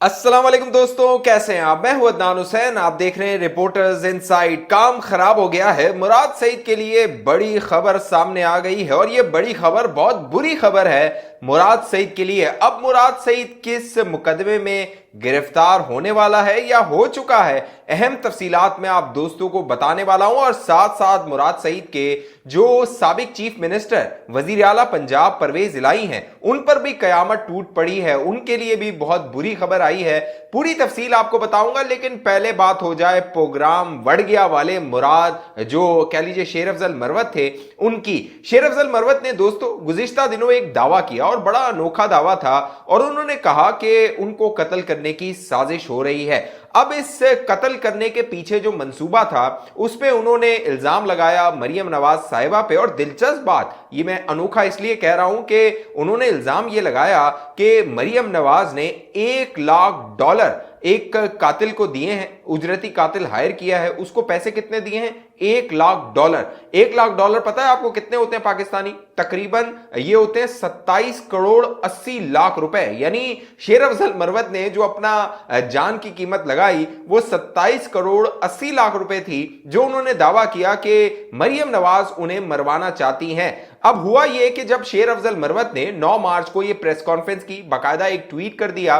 अस्सलाम वालेकुम दोस्तों, कैसे हैं आप। मैं हूं अदनान हुसैन, आप देख रहे हैं रिपोर्टर्स इनसाइड। काम खराब हो गया है। मुराद सईद के लिए बड़ी खबर सामने आ गई है और यह बड़ी खबर बहुत बुरी खबर है मुराद सईद के लिए। अब मुराद सईद किस मुकदमे में गिरफ्तार होने वाला है या हो चुका है, अहम तफसीलात मैं आप दोस्तों को बताने वाला हूं। और साथ साथ मुराद सईद के जो साबिक चीफ मिनिस्टर वजीर आला पंजाब परवेज इलाही हैं, उन पर भी कयामत टूट पड़ी है, उनके लिए भी बहुत बुरी खबर आई है। पूरी तफसील आपको बताऊंगा, लेकिन पहले बात हो जाए प्रोग्राम बढ़ गया वाले मुराद, जो कह लीजिए शेर अफजल मरवत थे, उनकी। शेर अफजल मरवत ने दोस्तों गुज़िश्ता दिनों एक दावा किया और बड़ा अनोखा दावा था, और उन्होंने कहा कि उनको कत्ल करने की साजिश हो रही है। अब इस कत्ल करने के पीछे जो मंसूबा था उस पे उन्होंने इल्जाम लगाया मरियम नवाज साहिबा पे। और दिलचस्प बात, ये मैं अनोखा इसलिए कह रहा हूं कि उन्होंने इल्जाम ये लगाया कि मरियम नवाज ने $1 लाख एक कातिल को दिए हैं, उजरती कातिल हायर किया है, उसको पैसे कितने दिए हैं? $1 लाख। $1 लाख पता है आपको कितने होते हैं पाकिस्तानी? तकरीबन ये होते हैं 27 करोड़ 80 लाख रुपए। यानी शेर अफजल मरवत ने जो अपना जान की कीमत लगाई वो 27 करोड़ 80 लाख रुपए थी, जो उन्होंने दावा किया कि मरियम नवाज उन्हें मरवाना चाहती हैं। अब हुआ यह कि जब शेर अफजल मरवत ने 9 मार्च को यह प्रेस कॉन्फ्रेंस की, बाकायदा एक ट्वीट कर दिया,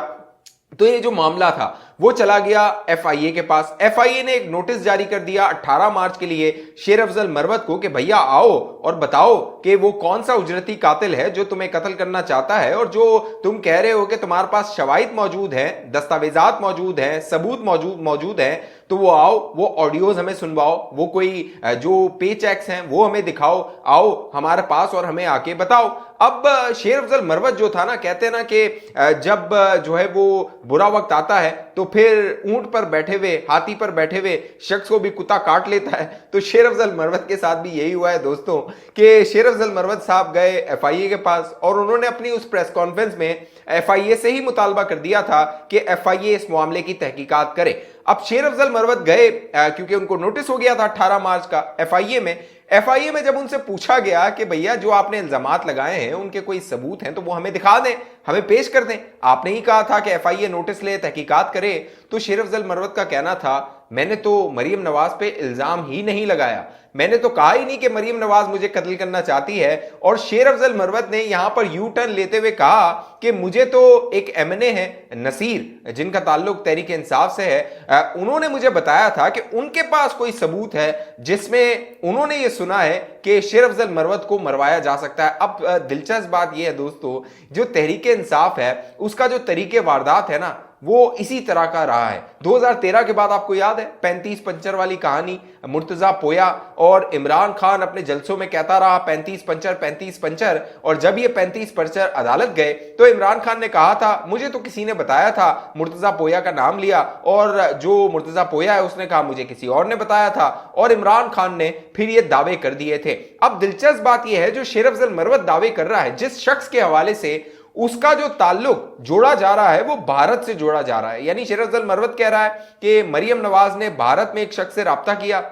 तो ये जो मामला था वो चला गया एफआईए के पास। एफआईए ने एक नोटिस जारी कर दिया 18 मार्च के लिए शेर अफजल मरवत को कि भैया आओ और बताओ कि वो कौन सा उजरती कातिल है जो तुम्हें कत्ल करना चाहता है, और जो तुम कह रहे हो कि तुम्हारे पास शवाहिद मौजूद हैं, दस्तावेजात मौजूद हैं, सबूत मौजूद हैं, तो वो आओ, वो ऑडियोज हमें सुनवाओ, वो कोई जो पे चेक्स हैं वो हमें दिखाओ, आओ हमारे पास और हमें आके बताओ। अब शेर अफजल मरवत जो था ना, कहते हैं ना कि जब जो है वो बुरा वक्त आता है तो फिर ऊंट पर बैठे हुए, हाथी पर बैठे हुए शख्स को भी कुत्ता काट लेता है। तो शेर अफजल मरवत के साथ भी यही हुआ है दोस्तों कि शेर अफजल मरवत साहब गए एफआईए के पास और उन्होंने अपनी उस प्रेस कॉन्फ्रेंस में एफआईए से ही मुतालबा कर दिया था कि एफआईए इस मामले की तहकीकात करे। अब शेर अफजल मरवत गए क्योंकि उनको नोटिस हो गया था 18 मार्च का एफआईए में जब उनसे पूछा गया कि भैया जो आपने इल्जामात लगाए हैं उनके कोई सबूत हैं तो वो हमें दिखा दें, हमें पेश कर दें। आपने ही कहा था कि एफआईए नोटिस ले, तहकीकात करे। तो शेर अफजल मरवत का कहना था, मैंने तो मरियम नवाज पे इल्जाम ही नहीं लगाया, मैंने तो कहा ही नहीं कि मरियम नवाज मुझे कत्ल करना चाहती है। और शेर अफजल मरवत ने यहां पर यू टर्न लेते हुए कहा कि मुझे तो एक एमएनए है नसीर, जिनका ताल्लुक तहरीक इंसाफ से है, उन्होंने मुझे बताया था कि उनके पास कोई सबूत है जिसमें उन्होंने ये सुना है कि शेर अफजल मरवत को मरवाया जा सकता है। अब दिलचस्प बात यह है दोस्तों, जो तहरीक इंसाफ है उसका जो तरीके वारदात है ना वो इसी तरह का रहा है। 2013 के बाद आपको याद है 35 पंचर वाली कहानी, मुर्तजा पोया और इमरान खान अपने जलसों में कहता रहा 35 पंचर 35 पंचर। और जब ये 35 पंचर अदालत गए तो इमरान खान ने कहा था मुझे तो किसी ने बताया था, मुर्तजा पोया का नाम लिया, और जो मुर्तजा पोया है उसने कहा मुझे किसी और ने बताया था, और इमरान खान ने फिर ये दावे कर दिए थे। अब दिलचस्प बात यह है, जो शेर अफजल मरवत दावे कर रहा है जिस शख्स के हवाले से, उसका जो ताल्लुक जोड़ा जा रहा है वो भारत से जोड़ा जा रहा है। यानी शेर अफजल मरवत कह रहा है कि मरियम नवाज ने भारत में एक शख्स से राब्ता किया,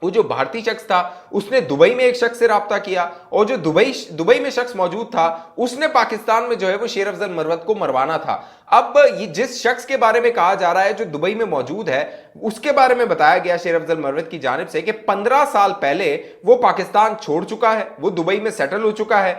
वो जो भारतीय शख्स था उसने दुबई में एक शख्स से राब्ता किया, और जो दुबई में शख्स मौजूद था उसने पाकिस्तान में जो है वो शेर अफजल मरवत को मरवाना था। अब ये जिस शख्स के बारे में कहा जा रहा है जो दुबई में मौजूद है, उसके बारे में बताया गया शेर अफजल मरवत की जानिब से कि 15 साल पहले वो पाकिस्तान छोड़ चुका है, वो दुबई में सेटल हो चुका है।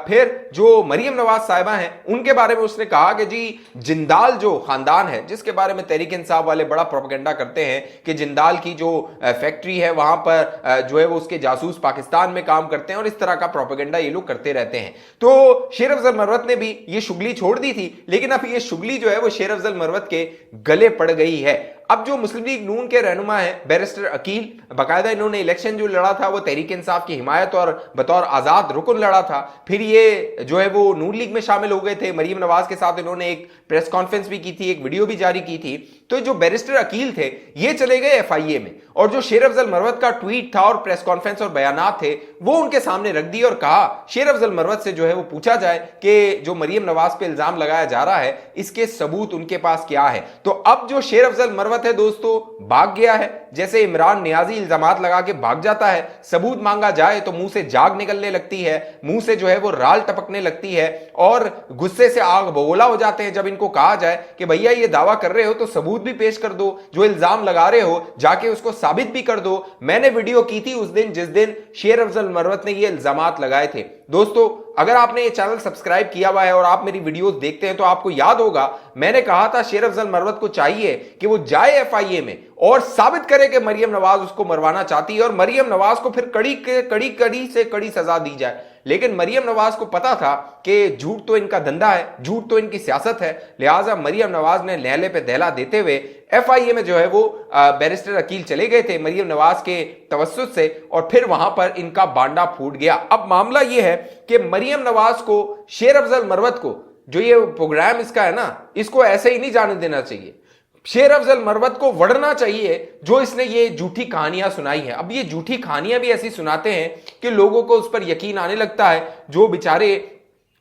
फिर जो मरियम नवाज साहिबा हैं उनके बारे में उसने कहा कि जी जिंदाल जो खानदान है, जिसके बारे में तहरीक इंसाफ वाले बड़ा प्रोपेगेंडा करते हैं कि जिंदाल की जो फैक्ट्री है वहां पर जो है वो उसके जासूस पाकिस्तान में काम करते हैं, और इस तरह का प्रोपेगेंडा ये लोग करते रहते हैं। तो शेर अफजल मरवत ने भी ये शुगली छोड़ दी थी, लेकिन अब ये शुगली जो है वो शेर अफजल मरवत के गले पड़ गई है। अब जो मुस्लिम लीग नून के रहनुमा हैं बैरिस्टर अकील, बाकायदा इन्होंने इलेक्शन जो लड़ा था वो तहरीक इंसाफ की हिमायत और बतौर आजाद रुकन लड़ा था, फिर ये जो है वो नून लीग में शामिल हो गए थे। मरियम नवाज के साथ इन्होंने एक प्रेस कॉन्फ्रेंस भी की थी, एक वीडियो भी जारी की थी। तो जो बैरिस्टर अकील थे ये चले गए एफआईए में, और जो शेर अफजल मरवत का ट्वीट था और प्रेस कॉन्फ्रेंस और बयानात थे वो उनके सामने रख दी और कहा शेर अफजल मरवत से जो है वो पूछा जाए कि जो मरियम नवाज पे इल्जाम लगाया जा रहा है इसके सबूत उनके पास क्या है। तो अब जो शेर अफजल मरवत है दोस्तों भाग गया है, जैसे इमरान नियाजी इल्जामात लगा के भाग जाता है, सबूत मांगा जाए तो मुंह से जाग निकलने लगती है, मुंह से जो है वो राल टपकने लगती है और गुस्से से आग बगोला हो जाते हैं जब इनको कहा जाए कि भैया ये दावा कर रहे हो तो सबूत भी पेश कर दो, जो इल्जाम लगा रहे हो जाके उसको साबित भी कर दो। मैंने वीडियो की थी उस दिन जिस दिन शेर अफजल मरवत ने ये इल्जामात लगाए थे। दोस्तों अगर आपने ये चैनल सब्सक्राइब किया हुआ है और आप मेरी वीडियोस देखते हैं तो आपको याद होगा मैंने कहा था शेर अफजल मरवत को चाहिए कि वो जाए एफआईए में और साबित करे कि मरियम नवाज उसको मरवाना चाहती है और मरियम नवाज को फिर कड़ी से कड़ी सजा दी जाए। लेकिन मरियम नवाज को पता था कि झूठ तो इनका धंधा है, झूठ तो इनकी सियासत है, लिहाजा मरियम नवाज ने लहले पे दहला देते हुए एफआईए में जो है वो बैरिस्टर अकील चले गए थे मरियम नवाज के तवस्सुत से और फिर वहां पर इनका बांडा फूट गया। अब मामला यह है कि मरियम नवाज को, शेर अफजल मरवत को, जो ये प्रोग्राम इसका है ना, इसको ऐसे ही नहीं जाने देना चाहिए। शेर अफजल मरवत को वड़ना चाहिए जो इसने ये झूठी कहानियां सुनाई है। अब ये झूठी कहानियां भी ऐसी सुनाते हैं कि लोगों को उस पर यकीन आने लगता है। जो बेचारे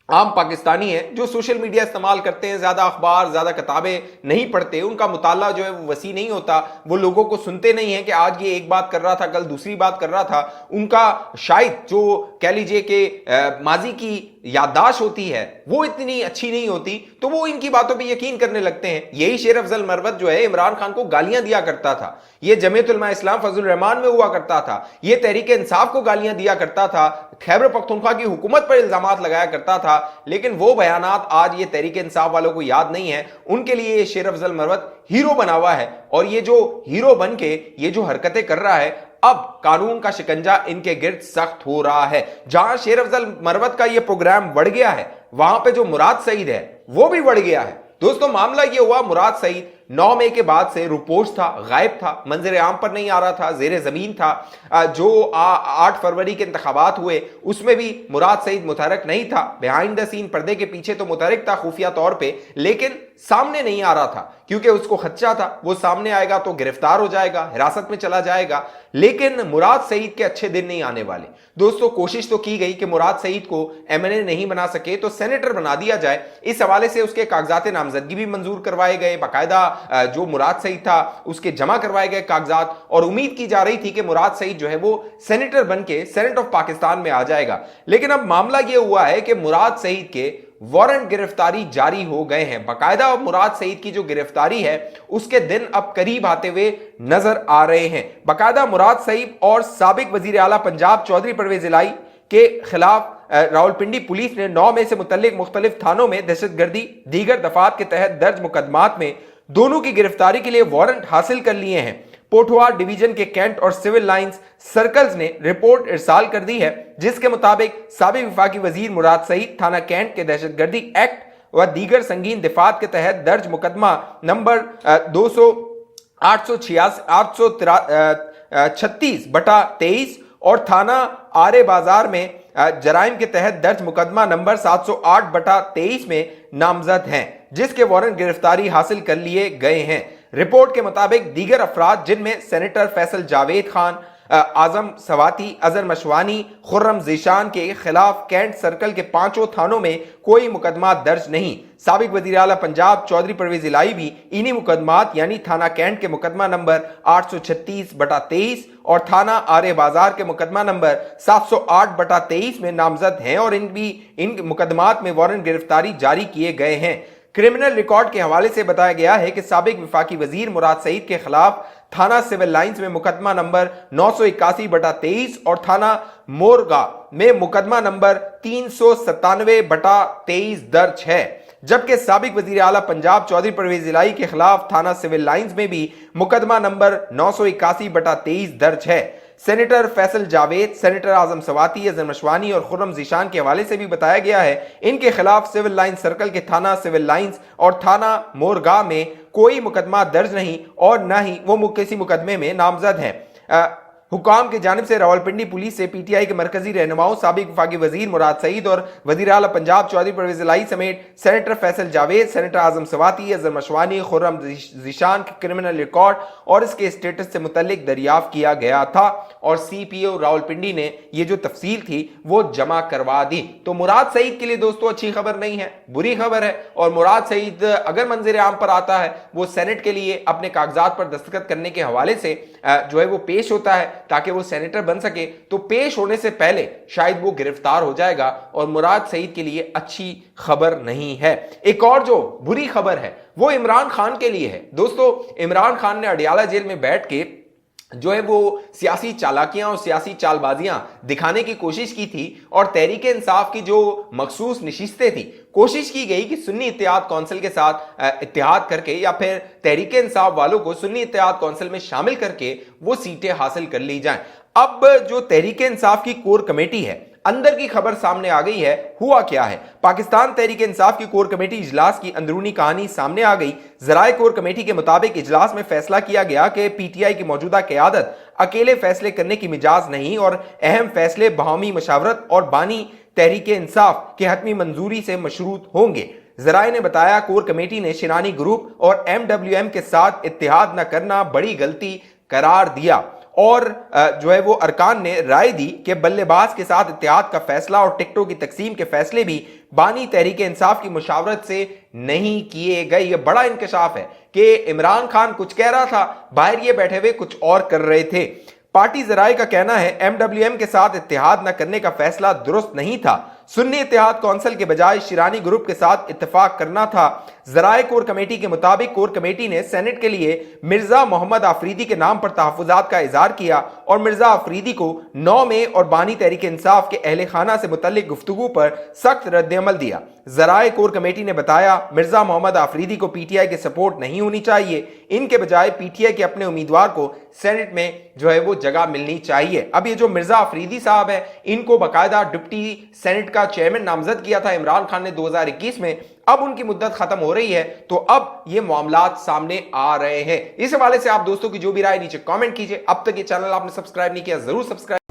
आम पाकिस्तानी हैं जो सोशल मीडिया इस्तेमाल करते हैं, ज्यादा अखबार ज्यादा किताबें नहीं पढ़ते, उनका मुताला जो है वो वसी नहीं होता, वो लोगों को सुनते नहीं है कि आज ये एक बात कर रहा था कल दूसरी बात कर रहा था, उनका शायद जो कह लीजिए कि माजी की याददाश्त होती है वो इतनी अच्छी नहीं होती, तो वो इनकी बातों पे यकीन करने लगते हैं। यही शेर अफजल मरवत जो है इमरान खान को गालियां दिया करता था, ये जमीयत उलमा इस्लाम फजल रहमान में हुआ करता था, ये तहरीक इंसाफ को गालियां दिया करता था, खैबर पख्तूनख्वा की हुकूमत पर इल्जामात लगाया करता था। लेकिन वो बयानात आज ये तहरीक इंसाफ वालों को याद नहीं है, उनके लिए ये शेर अफजल मरवत हीरो बना हुआ है और ये जो हीरो बन के ये जो हरकतें कर रहा है, अब कानून का शिकंजा इनके गिर्द सख्त हो रहा है। जहां शेर अफजल मरवत का ये प्रोग्राम बढ़ गया है वहां पे जो मुराद सईद है वो भी बढ़ गया है। दोस्तों मामला ये हुआ, मुराद सईद 9 मई के बाद से रुपोश था, गायब था, मंजर आम पर नहीं आ रहा था, जेर जमीन था। जो 8 फरवरी के इंतखाबात हुए उसमें भी मुराद सईद मुतहरक नहीं था, बिहाइंड द सीन पर्दे के पीछे तो मुतहरक था खुफिया तौर पे, लेकिन सामने नहीं आ रहा था क्योंकि उसको खदशा था वो सामने आएगा तो गिरफ्तार हो जाएगा, हिरासत में चला जाएगा। लेकिन मुराद सईद के अच्छे दिन नहीं आने वाले। दोस्तों कोशिश तो की गई कि मुराद सईद को एमएनए नहीं बना सके तो सेनेटर बना दिया जाए। इस हवाले से उसके कागजात नामजदगी भी मंजूर करवाए गए, बाकायदा जो मुराद सईद था उसके जमा करवाए गए कागजात, और उम्मीद की जा रही थी कि मुराद सईद जो है वो सेनेटर बन के सेनेट ऑफ पाकिस्तान में आ जाएगा। लेकिन अब मामला यह हुआ है कि मुराद सईद के वारंट गिरफ्तारी जारी हो गए हैं। बाकायदा मुराद सईद की जो गिरफ्तारी है उसके दिन अब करीब आते हुए नजर आ रहे हैं। बाकायदा मुराद सईद और साबिक वजीर आला पंजाब चौधरी परवेज इलाही के खिलाफ रावलपिंडी पुलिस ने 9 मई से मुतल्लिक मुख्तलिफ थानों में दहशतगर्दी दीगर दफात के तहत दर्ज मुकदमात में दोनों की गिरफ्तारी के लिए वारंट हासिल कर लिए हैं। पोठवार डिवीजन के कैंट और सिविल लाइंस सर्कल्स ने रिपोर्ट इरसाल कर दी है जिसके मुताबिक साबिक वफाकी वजीर मुराद सईद थाना कैंट के दहशतगर्दी एक्ट व दीगर संगीन दिफात के तहत दर्ज मुकदमा नंबर 836/23 और थाना आरे बाजार में जराइम के तहत दर्ज मुकदमा नंबर 708/23 में नामजद हैं, जिसके वारंट गिरफ्तारी हासिल कर लिए गए हैं। रिपोर्ट के मुताबिक दीगर अफराद जिनमें सेनेटर फैसल जावेद खान, आजम सवाती, अजहर मशवानी, खुर्रम जीशान के खिलाफ कैंट सर्कल के 5 थानों में कोई मुकदमा दर्ज नहीं। साबिक वजीर आला पंजाब चौधरी परवेज इलाही भी इन्हीं मुकदमात यानी थाना कैंट के मुकदमा नंबर 836/23 और थाना आरे बाजार के मुकदमा नंबर 708/23 में नामजद हैं और इन मुकदमात में वारंट गिरफ्तारी जारी किए गए हैं। क्रिमिनल रिकॉर्ड के हवाले से बताया गया है कि साबिक वफाकी वजीर मुराद सईद के खिलाफ थाना सिविल लाइंस में मुकदमा नंबर 981/23 और थाना मोरगा में मुकदमा नंबर 397/23 दर्ज है, जबकि साबिक वजीर आला पंजाब चौधरी परवेज इलाही के खिलाफ थाना सिविल लाइंस में भी मुकदमा नंबर 981/23 दर्ज है। सेनेटर फैसल जावेद, सेनेटर आजम सवाती, अजहर मशवानी और खुर्रम जीशान के हवाले से भी बताया गया है इनके खिलाफ सिविल लाइंस सर्कल के थाना सिविल लाइंस और थाना मोरगा में कोई मुकदमा दर्ज नहीं और न ही वो किसी मुकदमे में नामजद हैं। हुकाम की जानिब से रावलपिंडी पुलिस से पीटीआई के मरकजी रहनुमाओं साबिक वफाकी वजीर मुराद सईद और वजीर आला पंजाब चौधरी परवेज इलाही समेत सेनेटर फैसल जावेद, सेनेटर आजम सवाती, अजहर मशवानी, खुर्रम जीशान के क्रिमिनल रिकॉर्ड और इसके स्टेटस से मुतल्लिक दरियाफ्त किया गया था और सीपीओ रावलपिंडी ने ये जो तफसील थी वो जमा करवा दी। तो मुराद सईद के लिए दोस्तों अच्छी खबर नहीं है, बुरी खबर है। और मुराद सईद अगर मंजर आम पर आता है, वो सेनेट के लिए अपने कागजात पर दस्तखत करने के हवाले से जो है वो पेश होता है ताकि वो सेनेटर बन सके, तो पेश होने से पहले शायद वो गिरफ्तार हो जाएगा और मुराद सईद के लिए अच्छी खबर नहीं है। एक और जो बुरी खबर है वो इमरान खान के लिए है। दोस्तों, इमरान खान ने अडियाला जेल में बैठ के जो है वो सियासी चालाकियां और सियासी चालबाजियां दिखाने की कोशिश की थी और तहरीके इंसाफ की जो मखसूस नशिस्तें थी, कोशिश की गई कि सुन्नी इत्तेहाद कौंसिल के साथ इत्तेहाद करके या फिर तहरीके इंसाफ वालों को सुन्नी इत्तेहाद कौंसिल में शामिल करके वो सीटें हासिल कर ली जाएं। अब जो तहरीके इंसाफ की कोर कमेटी है, अंदर की खबर सामने आ गई है। हुआ क्या है? पाकिस्तान तहरीक इंसाफ की कोर कमेटी इजलास की अंदरूनी कहानी सामने आ गई। जराए कोर कमेटी के मुताबिक इजलास में फैसला किया गया कि पीटीआई की मौजूदा क़यादत अकेले फैसले करने की मिजाज नहीं और अहम फैसले बहमी मशावरत और बानी तहरीक इंसाफ के हतमी मंजूरी से मशरूत होंगे। जराए ने बताया कोर कमेटी ने शिनानी ग्रुप और MWM के साथ इत्तेहाद न करना बड़ी गलती करार दिया और जो है वो अरकान ने राय दी कि बल्लेबाज के साथ इत्तेहाद का फैसला और टिकटों की तकसीम के फैसले भी बानी तहरीक इंसाफ की मुशावरत से नहीं किए गए। यह बड़ा इंकशाफ है कि इमरान खान कुछ कह रहा था, बाहर ये बैठे हुए कुछ और कर रहे थे। पार्टी जराए का कहना है MWM के साथ इत्तेहाद न करने का फैसला दुरुस्त नहीं था, सुन्नी इत्तेहाद कौंसिल के बजाय शिरानी ग्रुप के साथ इत्तेफाक करना था। जराए कोर कमेटी के मुताबिक कोर कमेटी ने सेनेट के लिए मिर्जा मोहम्मद आफरीदी के नाम पर तहफ़्फ़ुज़ात का इज़हार किया और मिर्जा आफरीदी को 9 मई और बानी तहरीक इंसाफ के अहले खाना से मुतल्लिक गुफ्तगू पर सख्त रद्द-ए-अमल दिया। जराए कोर कमेटी ने बताया मिर्जा मोहम्मद आफरीदी को पीटीआई की सपोर्ट नहीं होनी चाहिए, इनके बजाय पीटीआई के अपने उम्मीदवार को सेनेट में जो है वो जगह मिलनी चाहिए। अब ये जो मिर्जा आफरीदी साहब है, इनको बाकायदा डिप्टी सेनेट का चेयरमैन नामजद किया था इमरान खान ने 2021 में। अब उनकी मुद्दत खत्म हो रही है, तो अब ये मामलात सामने आ रहे हैं। इस हवाले से आप दोस्तों की जो भी राय नीचे कमेंट कीजिए। अब तक ये चैनल आपने सब्सक्राइब नहीं किया, जरूर सब्सक्राइब